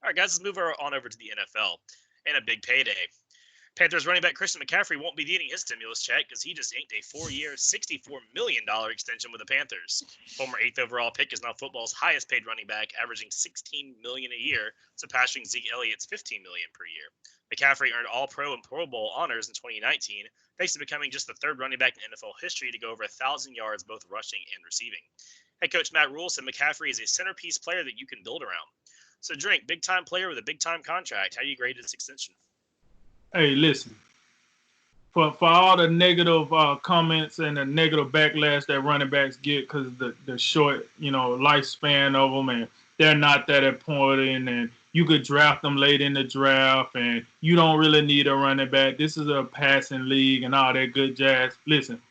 All right, guys, let's move on over to the NFL and a big payday. Panthers running back Christian McCaffrey won't be needing his stimulus check because he just inked a 4-year, $64 million extension with the Panthers. Former 8th overall pick is now football's highest paid running back, averaging $16 million a year, surpassing Zeke Elliott's $15 million per year. McCaffrey earned All-Pro and Pro Bowl honors in 2019, thanks to becoming just the third running back in NFL history to go over 1,000 yards both rushing and receiving. Head coach Matt Rule said McCaffrey is a centerpiece player that you can build around. So, Drink, big-time player with a big-time contract. How do you grade this extension? Hey, listen. For all the negative comments and the negative backlash that running backs get because of the short, lifespan of them, and they're not that important, and you could draft them late in the draft, and you don't really need a running back. This is a passing league and all that good jazz. Listen,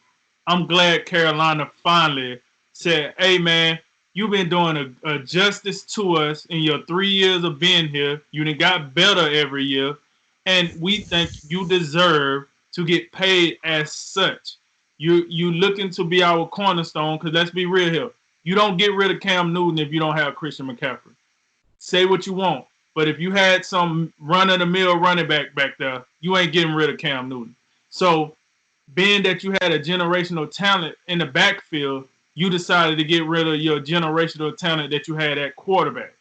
I'm glad Carolina finally said, hey, man, you've been doing a justice to us in your 3 years of being here. You done got better every year, and we think you deserve to get paid as such. You looking to be our cornerstone, because let's be real here. You don't get rid of Cam Newton if you don't have Christian McCaffrey. Say what you want, but if you had some run-of-the-mill running back there, you ain't getting rid of Cam Newton. So being that you had a generational talent in the backfield, you decided to get rid of your generational talent that you had at quarterback.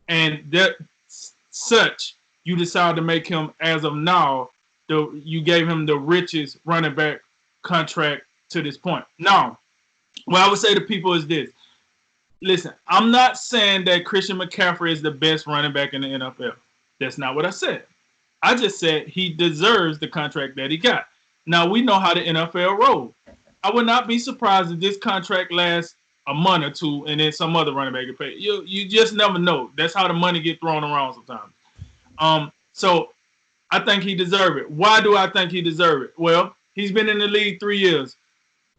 And that such, you decided to make him, as of now, you gave him the richest running back contract to this point. Now, what I would say to people is this. Listen, I'm not saying that Christian McCaffrey is the best running back in the NFL. That's not what I said. I just said he deserves the contract that he got. Now, we know how the NFL rolls. I would not be surprised if this contract lasts a month or two and then some other running back get paid. You just never know. That's how the money get thrown around sometimes. So I think he deserves it. Why do I think he deserves it? Well, he's been in the league 3 years.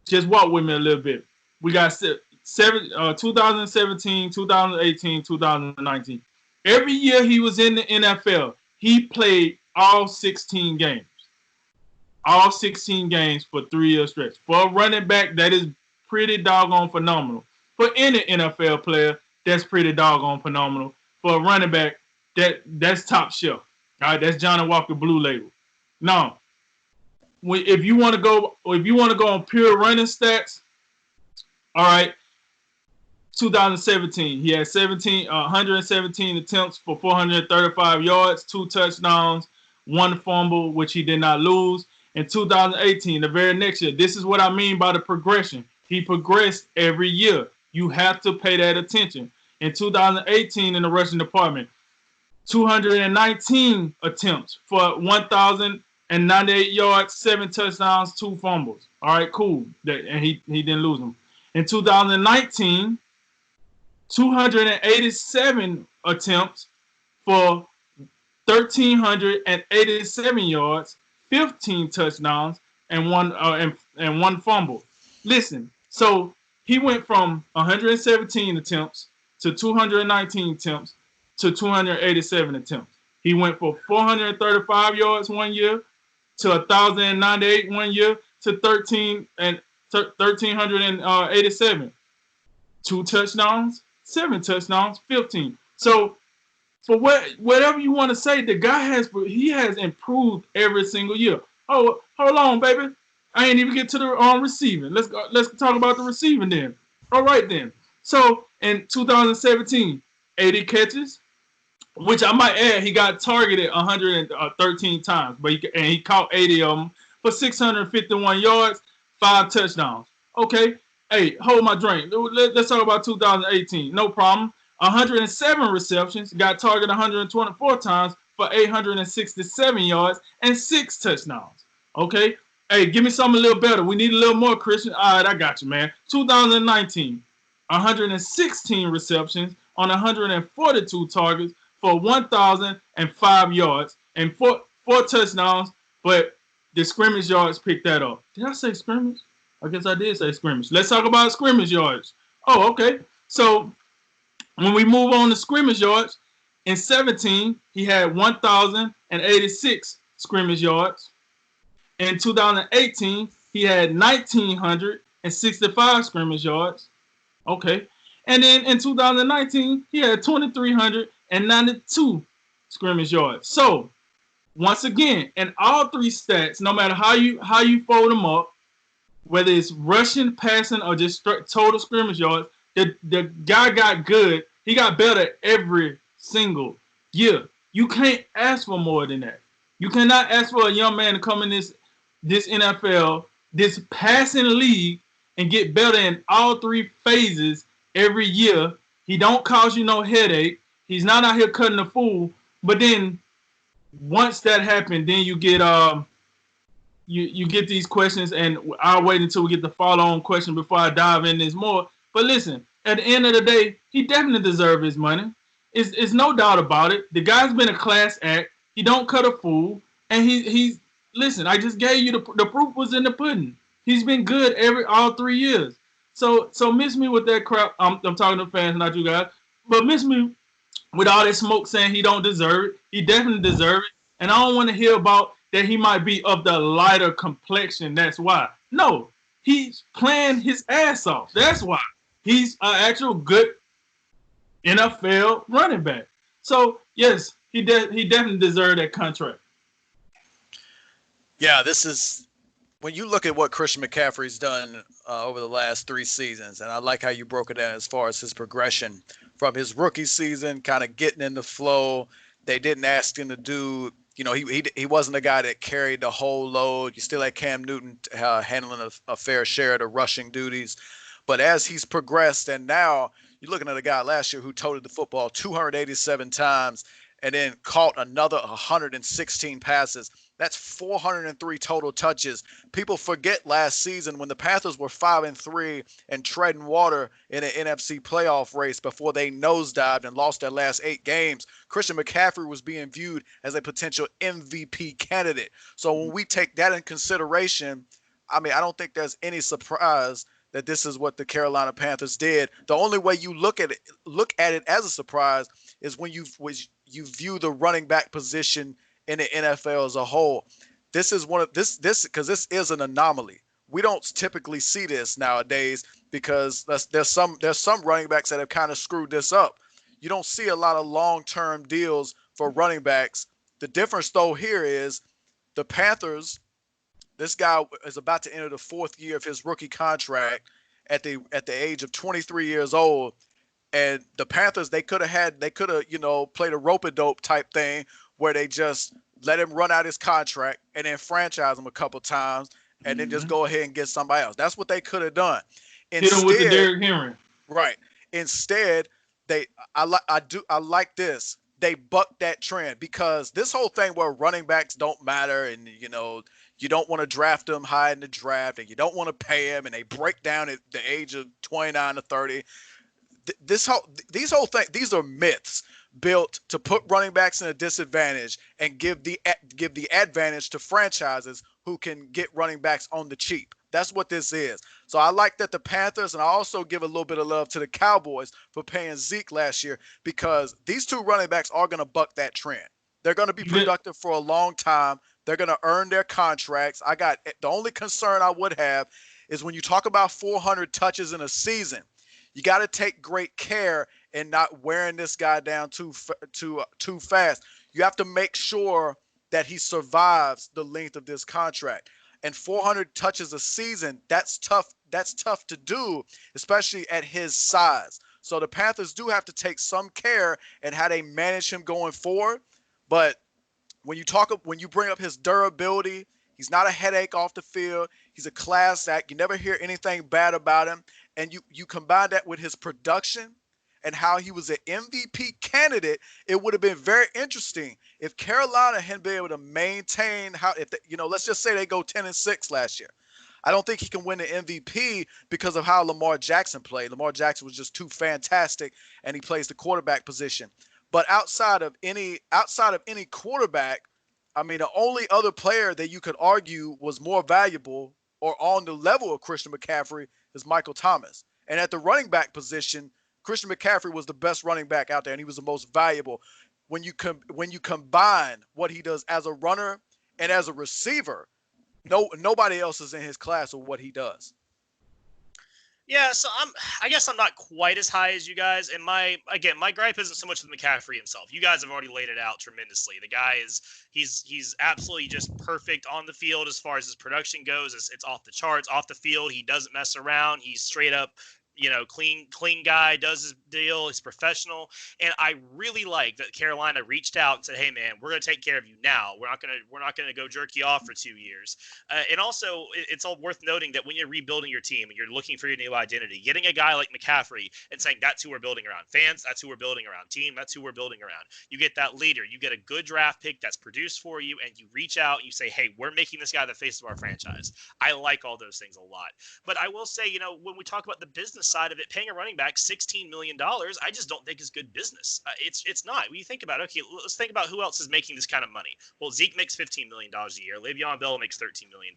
Just walk with me a little bit. We got 2017, 2018, 2019. Every year he was in the NFL, he played all 16 games. All 16 games for 3 year stretch. For a running back, that is pretty doggone phenomenal. For any NFL player, that's pretty doggone phenomenal. For a running back, that's top shelf. All right, that's Johnny Walker Blue Label. Now, if you want to go on pure running stats, all right, 2017, he had 117 attempts for 435 yards, 2 touchdowns, 1 fumble, which he did not lose. In 2018, the very next year, this is what I mean by the progression. He progressed every year. You have to pay that attention. In 2018, in the rushing department, 219 attempts for 1,098 yards, 7 touchdowns, 2 fumbles. All right, cool. And he didn't lose them. In 2019, 287 attempts for 1,387 yards, 15 touchdowns, and one fumble. Listen, so he went from 117 attempts to 219 attempts to 287 attempts. He went for 435 yards 1 year to 1,098 1 year to 1,387. 2 touchdowns, 7 touchdowns, 15. So for whatever you want to say, the guy has improved every single year. Oh, hold on, baby. I ain't even get to the receiving. Let's talk about the receiving then. All right then. So in 2017, 80 catches, which I might add, he got targeted 113 times, but he caught 80 of them for 651 yards, 5 touchdowns. Okay. Hey, hold my drink. Let's talk about 2018. No problem. 107 receptions, got targeted 124 times for 867 yards and 6 touchdowns. Okay? Hey, give me something a little better. We need a little more, Christian. All right, I got you, man. 2019, 116 receptions on 142 targets for 1,005 yards and 4 touchdowns, but the scrimmage yards picked that up. Did I say scrimmage? I guess I did say scrimmage. Let's talk about scrimmage yards. Oh, okay. So when we move on to scrimmage yards, in 17, he had 1,086 scrimmage yards. In 2018, he had 1,965 scrimmage yards. Okay. And then in 2019, he had 2,300 and 92 scrimmage yards. So once again, in all three stats, no matter how you fold them up, whether it's rushing, passing, or just total scrimmage yards, the guy got good. He got better every single year. You can't ask for more than that. You cannot ask for a young man to come in this NFL, this passing league, and get better in all three phases every year. He don't cause you no headache. He's not out here cutting the fool. But then once that happened, then you get you get these questions, and I'll wait until we get the follow-on question before I dive in this more. But listen, at the end of the day, he definitely deserves his money. It's no doubt about it. The guy's been a class act. He don't cut a fool, and he's listen. I just gave you the proof was in the pudding. He's been good all 3 years. So miss me with that crap. I'm talking to fans, not you guys. But miss me with all that smoke saying he don't deserve it. He definitely deserves it. And I don't want to hear about that he might be of the lighter complexion. That's why. No, he's playing his ass off. That's why. He's an actual good NFL running back. So, yes, he definitely deserved that contract. Yeah, this is when you look at what Christian McCaffrey's done over the last 3 seasons, and I like how you broke it down as far as his progression from his rookie season, kind of getting in the flow. They didn't ask him to do, he wasn't a guy that carried the whole load. You still had Cam Newton handling a fair share of the rushing duties. But as he's progressed, and now you're looking at a guy last year who toted the football 287 times and then caught another 116 passes. That's 403 total touches. People forget last season when the Panthers were 5-3 and treading water in an NFC playoff race before they nosedived and lost their last 8 games. Christian McCaffrey was being viewed as a potential MVP candidate. So when we take that in consideration, I don't think there's any surprise that this is what the Carolina Panthers did. The only way you look at it as a surprise is when you view the running back position in the NFL as a whole. This is because this is an anomaly. We don't typically see this nowadays because there's some running backs that have kind of screwed this up. You don't see a lot of long-term deals for running backs. The difference though here is the Panthers. This guy is about to enter the 4th year of his rookie contract at the age of 23 years old. And the Panthers, they could have played a rope-a-dope type thing where they just let him run out his contract and then franchise him a couple times and then just go ahead and get somebody else. That's what they could have done. Hit him with the Derrick Henry. Right. Instead, I like this. They bucked that trend because this whole thing where running backs don't matter and, you don't want to draft them high in the draft and you don't want to pay them and they break down at the age of 29 to 30. These are myths built to put running backs in a disadvantage and give the advantage to franchises who can get running backs on the cheap. That's what this is. So I like that the Panthers, and I also give a little bit of love to the Cowboys for paying Zeke last year because these 2 running backs are going to buck that trend. They're going to be productive for a long time. They're going to earn their contracts. The only concern I would have is when you talk about 400 touches in a season, you got to take great care in not wearing this guy down too fast. You have to make sure that he survives the length of this contract. And 400 touches a season, that's tough. That's tough to do, especially at his size. So the Panthers do have to take some care in how they manage him going forward. But when you bring up his durability, he's not a headache off the field. He's a class act. You never hear anything bad about him. And you combine that with his production and how he was an MVP candidate, it would have been very interesting if Carolina hadn't been able to maintain let's just say they go 10-6 last year. I don't think he can win the MVP because of how Lamar Jackson played. Lamar Jackson was just too fantastic, and he plays the quarterback position. But outside of any quarterback, the only other player that you could argue was more valuable or on the level of Christian McCaffrey is Michael Thomas. And at the running back position, Christian McCaffrey was the best running back out there, and he was the most valuable. When you combine what he does as a runner and as a receiver, nobody else is in his class of what he does. Yeah, so I guess I'm not quite as high as you guys. And my gripe isn't so much with McCaffrey himself. You guys have already laid it out tremendously. The guy is he's absolutely just perfect on the field as far as his production goes. It's off the charts, off the field. He doesn't mess around. He's straight up, clean guy, does his deal. He's professional. And I really like that Carolina reached out and said, "Hey man, we're going to take care of you now. We're not going to go jerk you off for 2 years." And also, it's all worth noting that when you're rebuilding your team and you're looking for your new identity, getting a guy like McCaffrey and saying that's who we're building around, fans, that's who we're building around, team, that's who we're building around. You get that leader, you get a good draft pick that's produced for you, and you reach out and you say, "Hey, we're making this guy the face of our franchise." I like all those things a lot. But I will say, when we talk about the business side of it, paying a running back $16 million, I just don't think is good business. It's not. When you think about it, okay, let's think about who else is making this kind of money. Well, Zeke makes $15 million a year. Le'Veon Bell makes $13 million.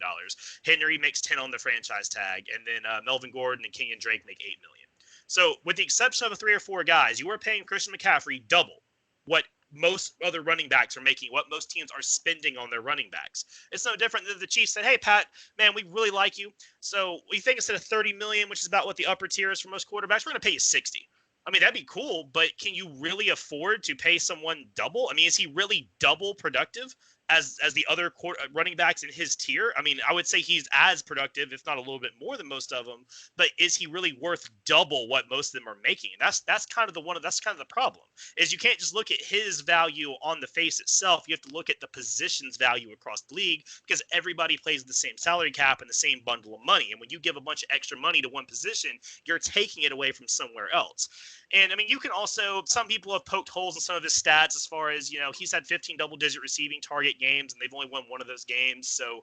Henry makes 10 on the franchise tag. And then Melvin Gordon and Kenyon Drake make $8 million. So with the exception of 3 or 4 guys, you are paying Christian McCaffrey double what most other running backs are making, what most teams are spending on their running backs. It's no different than the Chiefs said, "Hey, Pat, man, we really like you. So we think instead of $30 million, which is about what the upper tier is for most quarterbacks, we're going to pay you 60." I mean, that'd be cool, but can you really afford to pay someone double? I mean, is he really double productive as the other running backs in his tier? I mean, I would say he's as productive, if not a little bit more than most of them. But is he really worth double what most of them are making? And that's kind of the problem. Is you can't just look at his value on the face itself. You have to look at the position's value across the league, because everybody plays the same salary cap and the same bundle of money. And when you give a bunch of extra money to one position, you're taking it away from somewhere else. And I mean, you can also, some people have poked holes in some of his stats as far as, he's had 15 double-digit receiving target games, and they've only won one of those games. So,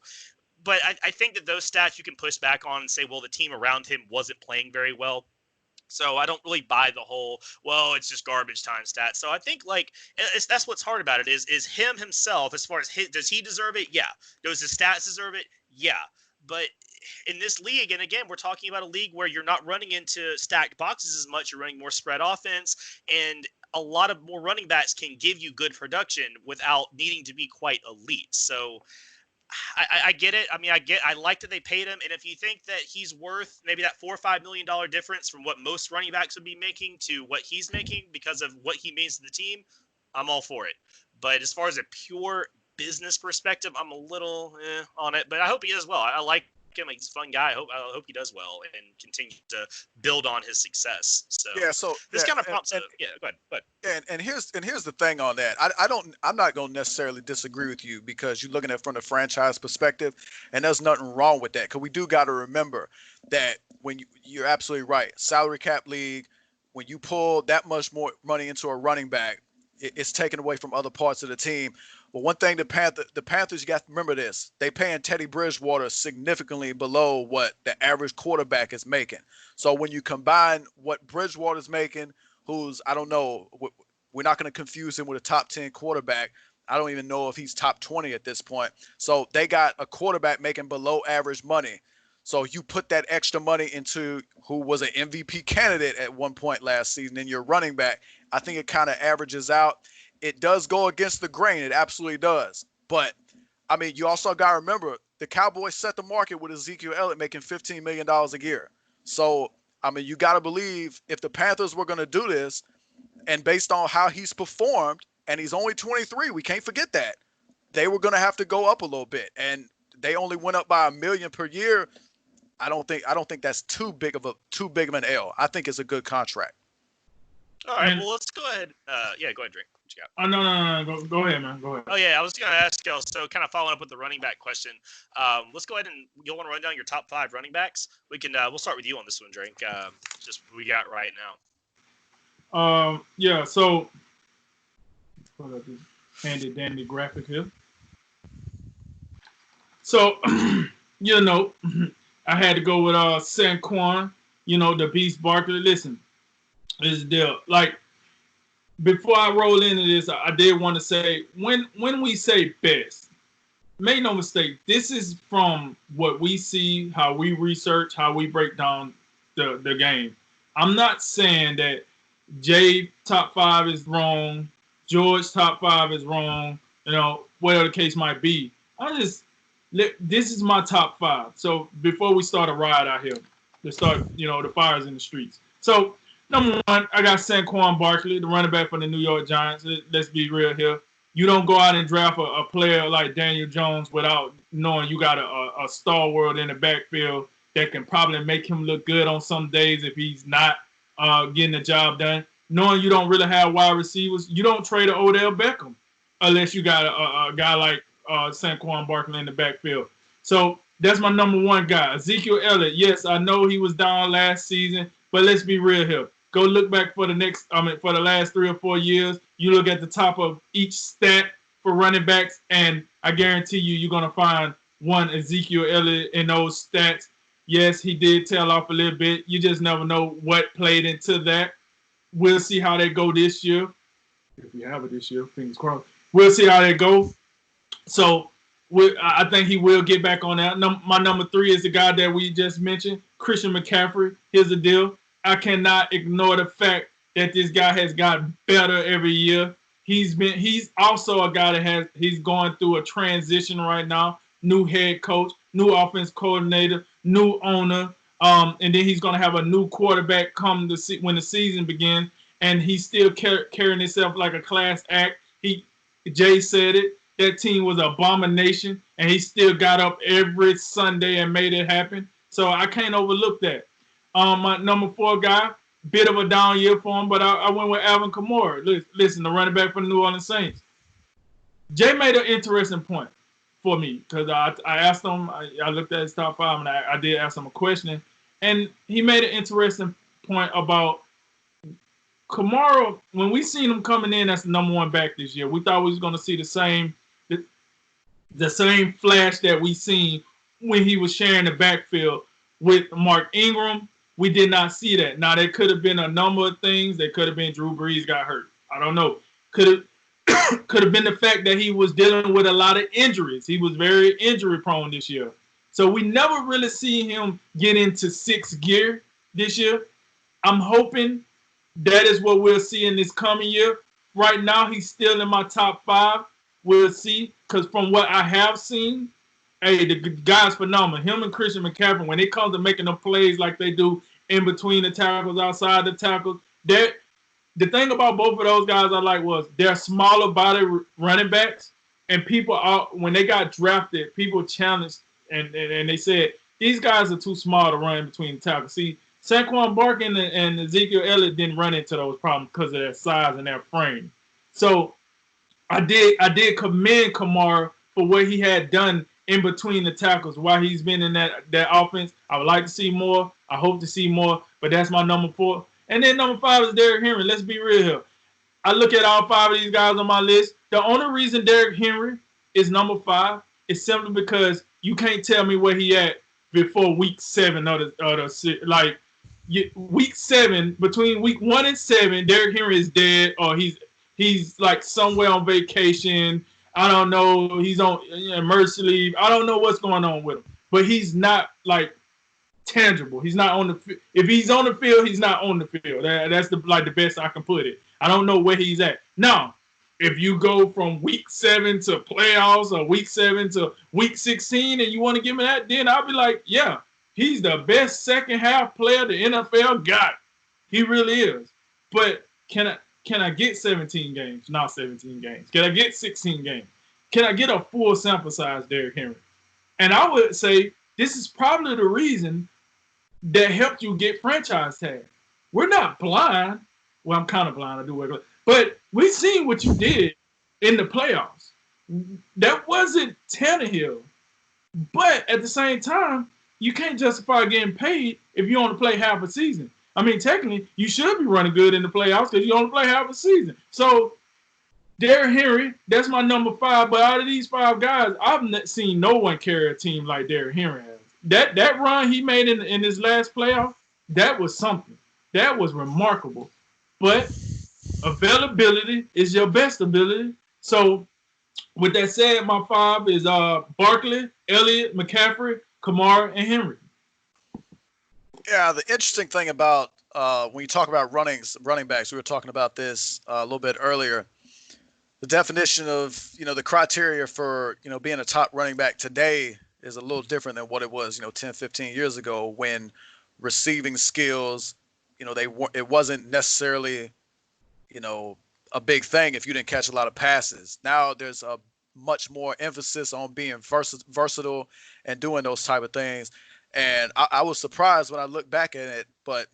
but I think that those stats you can push back on and say, well, the team around him wasn't playing very well. So I don't really buy the whole, well, it's just garbage time stats. So I think that's what's hard about it is him himself, as far as does he deserve it? Yeah. Does his stats deserve it? Yeah. But in this league, and again, we're talking about a league where you're not running into stacked boxes as much. You're running more spread offense, and a lot of more running backs can give you good production without needing to be quite elite. So I get it. I mean, I like that they paid him. And if you think that he's worth maybe that $4 or $5 million difference from what most running backs would be making to what he's making because of what he means to the team, I'm all for it. But as far as a pure business perspective, I'm a little on it. But I hope he does well. I like him. He's a fun guy. I hope he does well and continue to build on his success. So yeah, so this kind of prompts. Go ahead. And here's the thing on that. I'm not going to necessarily disagree with you, because you're looking at it from the franchise perspective, and there's nothing wrong with that. Because we do got to remember that when you're absolutely right, salary cap league, when you pull that much more money into a running back, it's taken away from other parts of the team. But one thing, the Panthers, you got to remember this: they paying Teddy Bridgewater significantly below what the average quarterback is making. So when you combine what Bridgewater's making, who's, I don't know, we're not going to confuse him with a top 10 quarterback. I don't even know if he's top 20 at this point. So they got a quarterback making below average money. So you put that extra money into who was an MVP candidate at one point last season in your running back. I think it kind of averages out. It does go against the grain. It absolutely does. But, I mean, you also got to remember, the Cowboys set the market with Ezekiel Elliott making $15 million a year. So, I mean, you got to believe if the Panthers were going to do this, and based on how he's performed, and he's only 23, we can't forget that, they were going to have to go up a little bit. And they only went up by $1 million per year. I don't think that's too big of an L. I think it's a good contract. All right, well, let's go ahead. Yeah, go ahead, Drake. What you got? Oh, no. Go ahead, man. Go ahead. Oh, yeah, I was going to ask you, so kind of following up with the running back question. Let's go ahead and you'll want to run down your top 5 running backs. We'll start with you on this one, Drake. Just what we got right now. Yeah, so hold up this handy dandy graphic here. So, I had to go with Saquon, the Beast Barkley. Listen, this is the deal. Like, before I roll into this, I did want to say, when we say best, make no mistake, this is from what we see, how we research, how we break down the game. I'm not saying that Jay top 5 is wrong, George top 5 is wrong, whatever the case might be. This is my top 5. So before we start a ride out here, to start, the fires in the streets. So, number one, I got Saquon Barkley, the running back for the New York Giants. Let's be real here. You don't go out and draft a player like Daniel Jones without knowing you got a stalwart in the backfield that can probably make him look good on some days if he's not getting the job done. Knowing you don't really have wide receivers, you don't trade Odell Beckham unless you got a guy like Saquon Barkley in the backfield. So that's my number one guy. Ezekiel Elliott, yes, I know he was down last season, but let's be real here. Go look back for the last 3 or 4 years. You look at the top of each stat for running backs, and I guarantee you're going to find one Ezekiel Elliott in those stats. Yes, he did tail off a little bit. You just never know what played into that. We'll see how they go this year. If you have it this year, fingers crossed. We'll see how they go. So I think he will get back on that. My number 3 is the guy that we just mentioned, Christian McCaffrey. Here's the deal. I cannot ignore the fact that this guy has gotten better every year. He's also a guy that he's going through a transition right now. New head coach, new offense coordinator, new owner, and then he's going to have a new quarterback come when the season begins, and he's still carrying himself like a class act. Jay said it. That team was an abomination, and he still got up every Sunday and made it happen. So I can't overlook that. My number 4 guy, bit of a down year for him, but I went with Alvin Kamara. Listen, the running back for the New Orleans Saints. Jay made an interesting point for me because I asked him, I looked at his top 5, and I did ask him a question, and he made an interesting point about Kamara. When we seen him coming in as the number 1 back this year, we thought we was going to see the same flash that we seen when he was sharing the backfield with Mark Ingram. We did not see that. Now, there could have been a number of things. There could have been Drew Brees got hurt. I don't know. Could have been the fact that he was dealing with a lot of injuries. He was very injury prone this year. So we never really see him get into 6th gear this year. I'm hoping that is what we'll see in this coming year. Right now, he's still in my top 5. We'll see. Because from what I have seen, hey, the guy's phenomenal. Him and Christian McCaffrey, when it comes to making them plays like they do in between the tackles, outside the tackles, the thing about both of those guys I like was they're smaller body running backs, and when they got drafted, people challenged and they said, these guys are too small to run in between the tackles. See, Saquon Barkley and Ezekiel Elliott didn't run into those problems because of their size and their frame. So I did commend Kamara for what he had done in between the tackles while he's been in that offense. I would like to see more. I hope to see more, but that's my number 4. And then number 5 is Derrick Henry. Let's be real here. I look at all 5 of these guys on my list. The only reason Derrick Henry is number 5 is simply because you can't tell me where he at before week 7 week 7, between week 1 and 7, Derrick Henry is dead, or he's like somewhere on vacation. I don't know. He's on emergency leave. I don't know what's going on with him, but he's not like tangible. He's not on the field. If he's on the field, he's not on the field. That's the best I can put it. I don't know where he's at. Now, if you go from week 7 to playoffs or week 7 to week 16 and you want to give me that, then I'll be like, yeah, he's the best second half player the NFL got. He really is. But can I get 17 games? Not 17 games. Can I get 16 games? Can I get a full sample size Derrick Henry? And I would say this is probably the reason that helped you get franchise tag. We're not blind. Well, I'm kind of blind. I do work. But we've seen what you did in the playoffs. That wasn't Tannehill. But at the same time, you can't justify getting paid if you only play half a season. I mean, technically, you should be running good in the playoffs because you only play half a season. So, Derrick Henry, that's my number 5. But out of these 5 guys, I've not seen no one carry a team like Derrick Henry has. That run he made in his last playoff, that was something. That was remarkable. But availability is your best ability. So, with that said, my 5 is Barkley, Elliott, McCaffrey, Kamara, and Henry. Yeah, the interesting thing about when you talk about running backs, we were talking about this a little bit earlier. The definition of, the criteria for, being a top running back today is a little different than what it was, 10, 15 years ago when receiving skills, it wasn't necessarily, a big thing if you didn't catch a lot of passes. Now there's a much more emphasis on being versatile and doing those type of things. And I was surprised when I looked back at it, but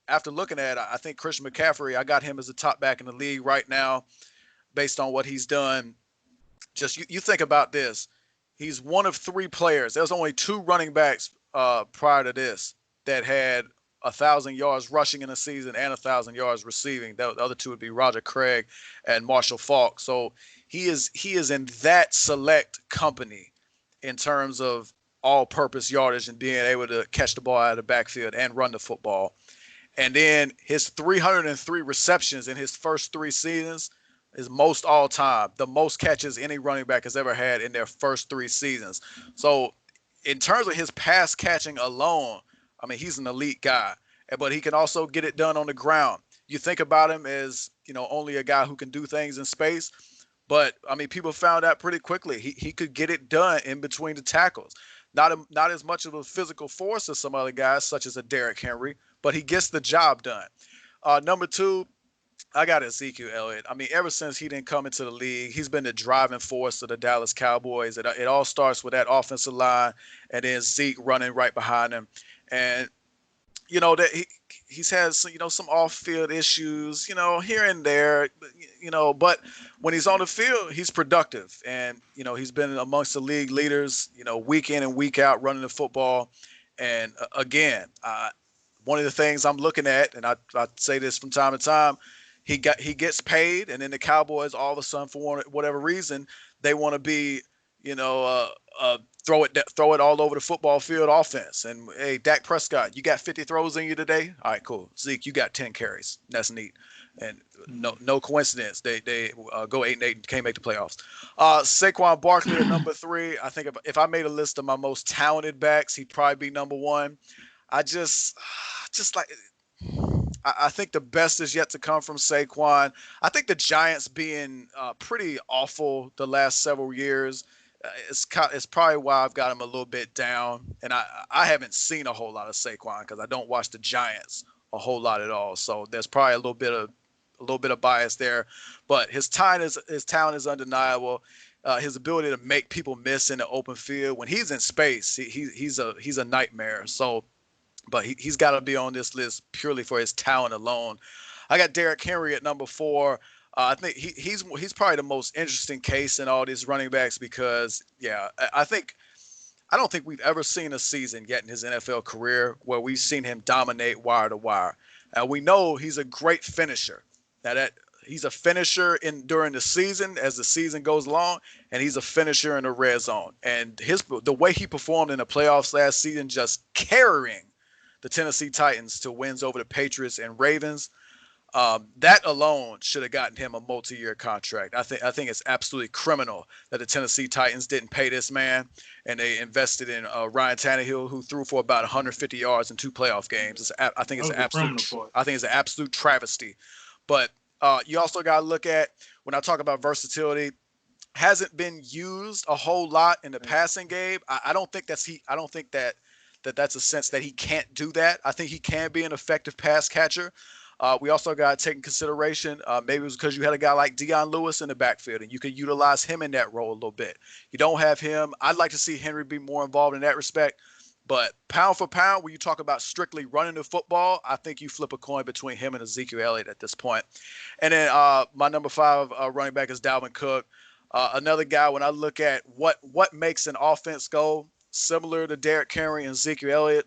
after looking at it, I think Christian McCaffrey, I got him as the top back in the league right now based on what he's done. Just you think about this. He's one of 3 players. There's only 2 running backs prior to this that had 1,000 yards rushing in a season and 1,000 yards receiving. The other 2 would be Roger Craig and Marshall Faulk. So he is in that select company in terms of all-purpose yardage and being able to catch the ball out of the backfield and run the football. And then his 303 receptions in his first 3 seasons is most all time, the most catches any running back has ever had in their first 3 seasons. So in terms of his pass catching alone, I mean, he's an elite guy, but he can also get it done on the ground. You think about him as, only a guy who can do things in space, but I mean, people found out pretty quickly he could get it done in between the tackles. Not as much of a physical force as some other guys, such as a Derrick Henry, but he gets the job done. Number 2, I got Ezekiel Elliott. I mean, ever since he didn't come into the league, he's been the driving force of the Dallas Cowboys. It all starts with that offensive line and then Zeke running right behind him. And, that he's had some off-field issues, here and there, but when he's on the field, he's productive. And, he's been amongst the league leaders, week in and week out running the football. And again, one of the things I'm looking at, and I say this from time to time, he gets paid, and then the Cowboys all of a sudden, for whatever reason, they want to be, throw it all over the football field offense. And hey, Dak Prescott, you got 50 throws in you today? All right, cool. Zeke, you got 10 carries. That's neat. And no coincidence, they go 8-8 and can't make the playoffs. Saquon Barkley at number 3. I think if I made a list of my most talented backs, he'd probably be number 1. I think the best is yet to come from Saquon. I think the Giants being pretty awful the last several years, it's probably why I've got him a little bit down. And I haven't seen a whole lot of Saquon because I don't watch the Giants a whole lot at all. So there's probably a little bit of bias there. But his talent is undeniable. His ability to make people miss in the open field when he's in space, he's a nightmare. So. But he's got to be on this list purely for his talent alone. I got Derrick Henry at number 4. I think he's probably the most interesting case in all these running backs because, I don't think we've ever seen a season yet in his NFL career where we've seen him dominate wire to wire. And we know he's a great finisher. Now he's a finisher during the season as the season goes along, and he's a finisher in the red zone. And the way he performed in the playoffs last season, just carrying the Tennessee Titans to wins over the Patriots and Ravens, that alone should have gotten him a multi-year contract. I think it's absolutely criminal that the Tennessee Titans didn't pay this man, and they invested in Ryan Tannehill, who threw for about 150 yards in 2 playoff games. I think it's an absolute travesty. But you also got to look at, when I talk about versatility, hasn't been used a whole lot in the passing game. I don't think that's a sense that he can't do that. I think he can be an effective pass catcher. We also got to take in consideration, maybe it was because you had a guy like Deion Lewis in the backfield, and you could utilize him in that role a little bit. You don't have him. I'd like to see Henry be more involved in that respect. But pound for pound, when you talk about strictly running the football, I think you flip a coin between him and Ezekiel Elliott at this point. And then my number 5 running back is Dalvin Cook. Another guy, when I look at what makes an offense go, similar to Derrick Henry and Ezekiel Elliott,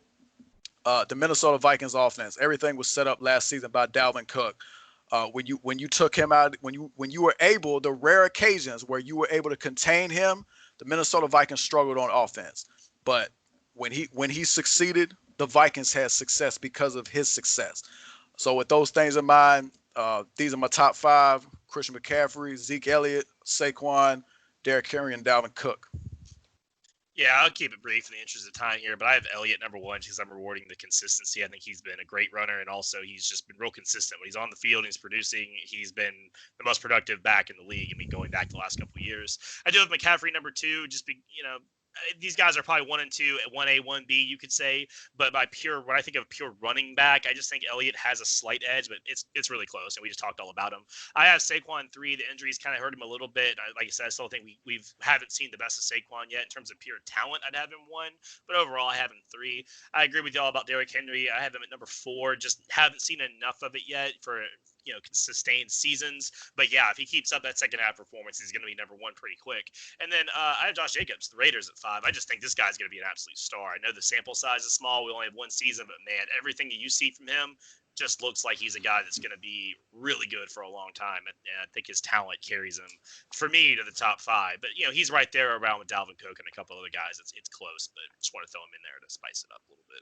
the Minnesota Vikings offense. Everything was set up last season by Dalvin Cook. When you took him out, when you were able, the rare occasions where you were able to contain him, the Minnesota Vikings struggled on offense. But when he succeeded, the Vikings had success because of his success. So with those things in mind, these are my top 5: Christian McCaffrey, Zeke Elliott, Saquon, Derrick Henry, and Dalvin Cook. Yeah, I'll keep it brief in the interest of time here, but I have Elliott number 1 because I'm rewarding the consistency. I think he's been a great runner, and also he's just been real consistent. When he's on the field, he's producing. He's been the most productive back in the league. I mean, going back the last couple of years. I do have McCaffrey number 2, these guys are probably 1 and 2 at 1A, 1B, you could say. But when I think of pure running back, I just think Elliott has a slight edge, but it's really close, and we just talked all about him. I have Saquon 3. The injuries kind of hurt him a little bit. Like I said, I still think we haven't seen the best of Saquon yet in terms of pure talent. I'd have him 1, but overall I have him 3. I agree with y'all about Derrick Henry. I have him at number 4. Just haven't seen enough of it yet for sustained seasons. But yeah, if he keeps up that second half performance, he's going to be number 1 pretty quick. And then I have Josh Jacobs, the Raiders, at 5. I just think this guy's going to be an absolute star. I know the sample size is small. We only have 1 season, but man, everything that you see from him just looks like he's a guy that's going to be really good for a long time. And I think his talent carries him, for me, to the top 5. But, he's right there around with Dalvin Cook and a couple other guys. It's close, but just want to throw him in there to spice it up a little bit.